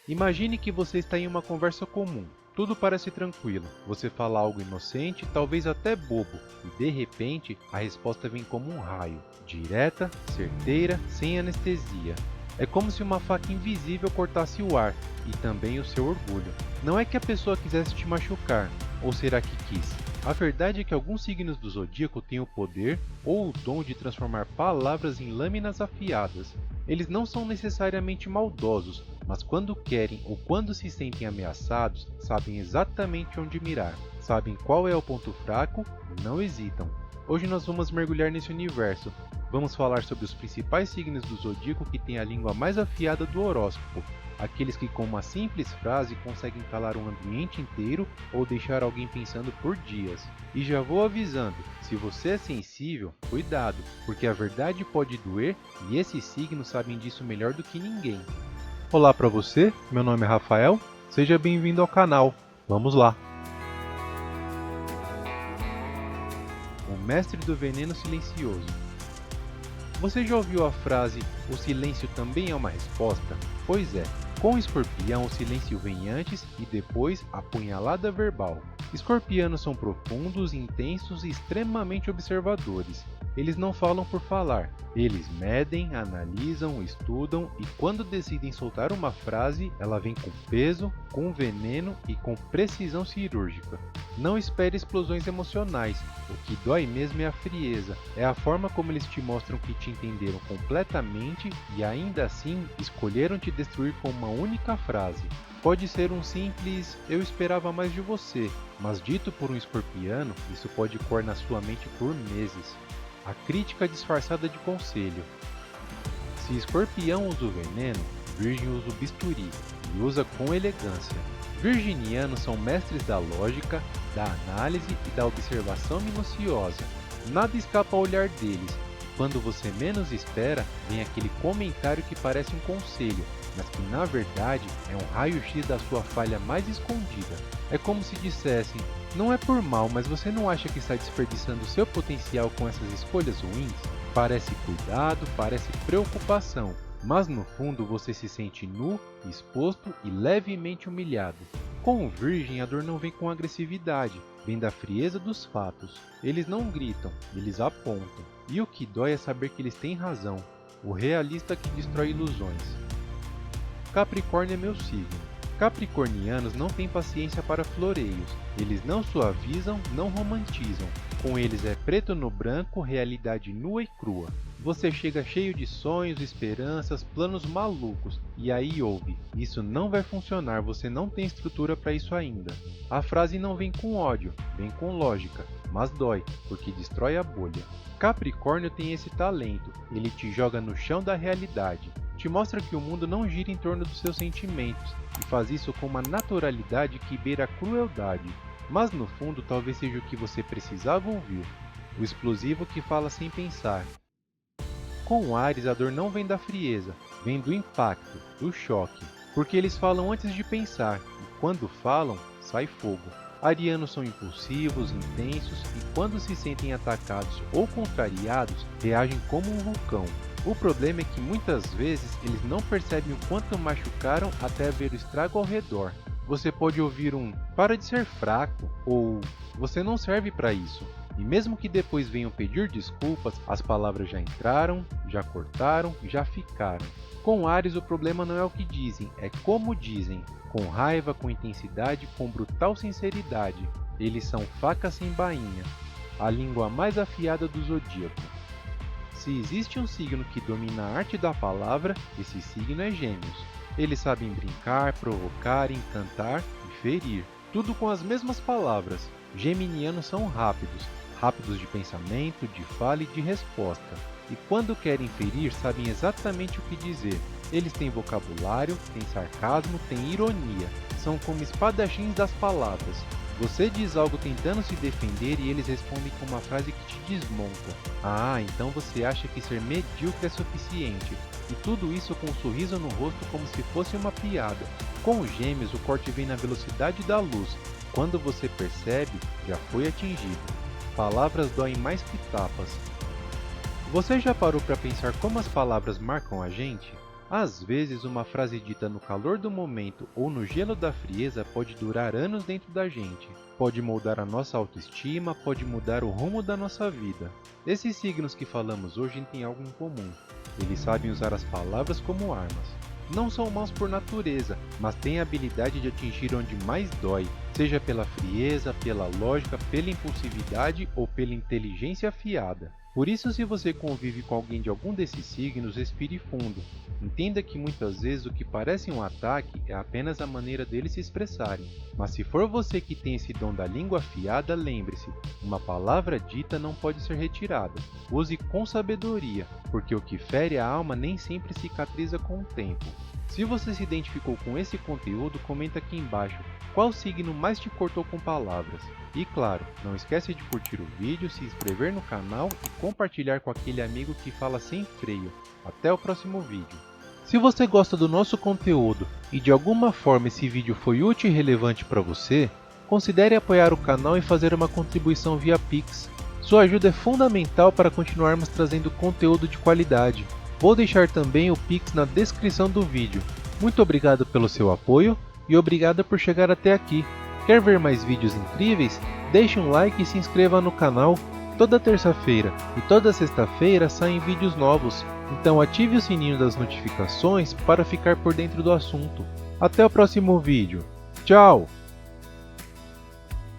Imagine que você está em uma conversa comum. Tudo parece tranquilo. Você fala algo inocente, talvez até bobo, e de repente a resposta vem como um raio, direta, certeira, sem anestesia. É como se uma faca invisível cortasse o ar e também o seu orgulho. Não é que a pessoa quisesse te machucar, ou será que quis? A verdade é que alguns signos do zodíaco têm o poder ou o dom de transformar palavras em lâminas afiadas. Eles não são necessariamente maldosos, mas quando querem ou quando se sentem ameaçados, sabem exatamente onde mirar, sabem qual é o ponto fraco e não hesitam. Hoje nós vamos mergulhar nesse universo. Vamos falar sobre os principais signos do zodíaco que têm a língua mais afiada do horóscopo, aqueles que com uma simples frase conseguem calar um ambiente inteiro ou deixar alguém pensando por dias. E já vou avisando, se você é sensível, cuidado, porque a verdade pode doer e esses signos sabem disso melhor do que ninguém. Olá para você, meu nome é Rafael, seja bem-vindo ao canal. Vamos lá! O mestre do veneno silencioso. Você já ouviu a frase, o silêncio também é uma resposta? Pois é, com o escorpião o silêncio vem antes e depois a punhalada verbal. Escorpianos são profundos, intensos e extremamente observadores. Eles não falam por falar, eles medem, analisam, estudam e quando decidem soltar uma frase, ela vem com peso, com veneno e com precisão cirúrgica. Não espere explosões emocionais, o que dói mesmo é a frieza, é a forma como eles te mostram que te entenderam completamente e ainda assim escolheram te destruir com uma única frase. Pode ser um simples "eu esperava mais de você", mas dito por um escorpiano, isso pode coar na sua mente por meses. A crítica disfarçada de conselho. Se escorpião usa o veneno, virgem usa o bisturi e usa com elegância. Virginianos são mestres da lógica, da análise e da observação minuciosa. Nada escapa ao olhar deles. Quando você menos espera, vem aquele comentário que parece um conselho, mas que na verdade é um raio-x da sua falha mais escondida. É como se dissessem, não é por mal, mas você não acha que está desperdiçando seu potencial com essas escolhas ruins? Parece cuidado, parece preocupação, mas no fundo você se sente nu, exposto e levemente humilhado. Com o virgem, a dor não vem com agressividade, vem da frieza dos fatos. Eles não gritam, eles apontam. E o que dói é saber que eles têm razão, o realista que destrói ilusões. Capricórnio é meu signo. Capricornianos não têm paciência para floreios, eles não suavizam, não romantizam. Com eles é preto no branco, realidade nua e crua. Você chega cheio de sonhos, esperanças, planos malucos, e aí ouve, isso não vai funcionar, você não tem estrutura para isso ainda. A frase não vem com ódio, vem com lógica, mas dói, porque destrói a bolha. Capricórnio tem esse talento, ele te joga no chão da realidade. Te mostra que o mundo não gira em torno dos seus sentimentos e faz isso com uma naturalidade que beira a crueldade. Mas no fundo talvez seja o que você precisava ouvir, o explosivo que fala sem pensar. Com Áries a dor não vem da frieza, vem do impacto, do choque, porque eles falam antes de pensar e quando falam, sai fogo. Arianos são impulsivos, intensos e quando se sentem atacados ou contrariados, reagem como um vulcão. O problema é que muitas vezes eles não percebem o quanto machucaram até ver o estrago ao redor. Você pode ouvir um "para de ser fraco" ou "você não serve para isso". E mesmo que depois venham pedir desculpas, as palavras já entraram, já cortaram, já ficaram. Com Áries o problema não é o que dizem, é como dizem. Com raiva, com intensidade, com brutal sinceridade. Eles são facas sem bainha. A língua mais afiada do zodíaco. Se existe um signo que domina a arte da palavra, esse signo é Gêmeos. Eles sabem brincar, provocar, encantar e ferir, tudo com as mesmas palavras. Geminianos são rápidos, rápidos de pensamento, de fala e de resposta. E quando querem ferir, sabem exatamente o que dizer. Eles têm vocabulário, têm sarcasmo, têm ironia. São como espadachins das palavras. Você diz algo tentando se defender e eles respondem com uma frase que te desmonta. Ah, então você acha que ser medíocre é suficiente. E tudo isso com um sorriso no rosto como se fosse uma piada. Com os Gêmeos, o corte vem na velocidade da luz. Quando você percebe, já foi atingido. Palavras doem mais que tapas. Você já parou para pensar como as palavras marcam a gente? Às vezes, uma frase dita no calor do momento ou no gelo da frieza pode durar anos dentro da gente. Pode moldar a nossa autoestima, pode mudar o rumo da nossa vida. Esses signos que falamos hoje têm algo em comum. Eles sabem usar as palavras como armas. Não são maus por natureza, mas têm a habilidade de atingir onde mais dói, seja pela frieza, pela lógica, pela impulsividade ou pela inteligência afiada. Por isso, se você convive com alguém de algum desses signos, respire fundo. Entenda que muitas vezes o que parece um ataque é apenas a maneira deles se expressarem. Mas se for você que tem esse dom da língua afiada, lembre-se, uma palavra dita não pode ser retirada. Use com sabedoria, porque o que fere a alma nem sempre cicatriza com o tempo. Se você se identificou com esse conteúdo, comenta aqui embaixo qual signo mais te cortou com palavras. E claro, não esquece de curtir o vídeo, se inscrever no canal e compartilhar com aquele amigo que fala sem freio. Até o próximo vídeo. Se você gosta do nosso conteúdo e de alguma forma esse vídeo foi útil e relevante para você, considere apoiar o canal e fazer uma contribuição via Pix. Sua ajuda é fundamental para continuarmos trazendo conteúdo de qualidade. Vou deixar também o Pix na descrição do vídeo. Muito obrigado pelo seu apoio e obrigado por chegar até aqui. Quer ver mais vídeos incríveis? Deixe um like e se inscreva no canal. Toda terça-feira e toda sexta-feira saem vídeos novos, então ative o sininho das notificações para ficar por dentro do assunto. Até o próximo vídeo. Tchau!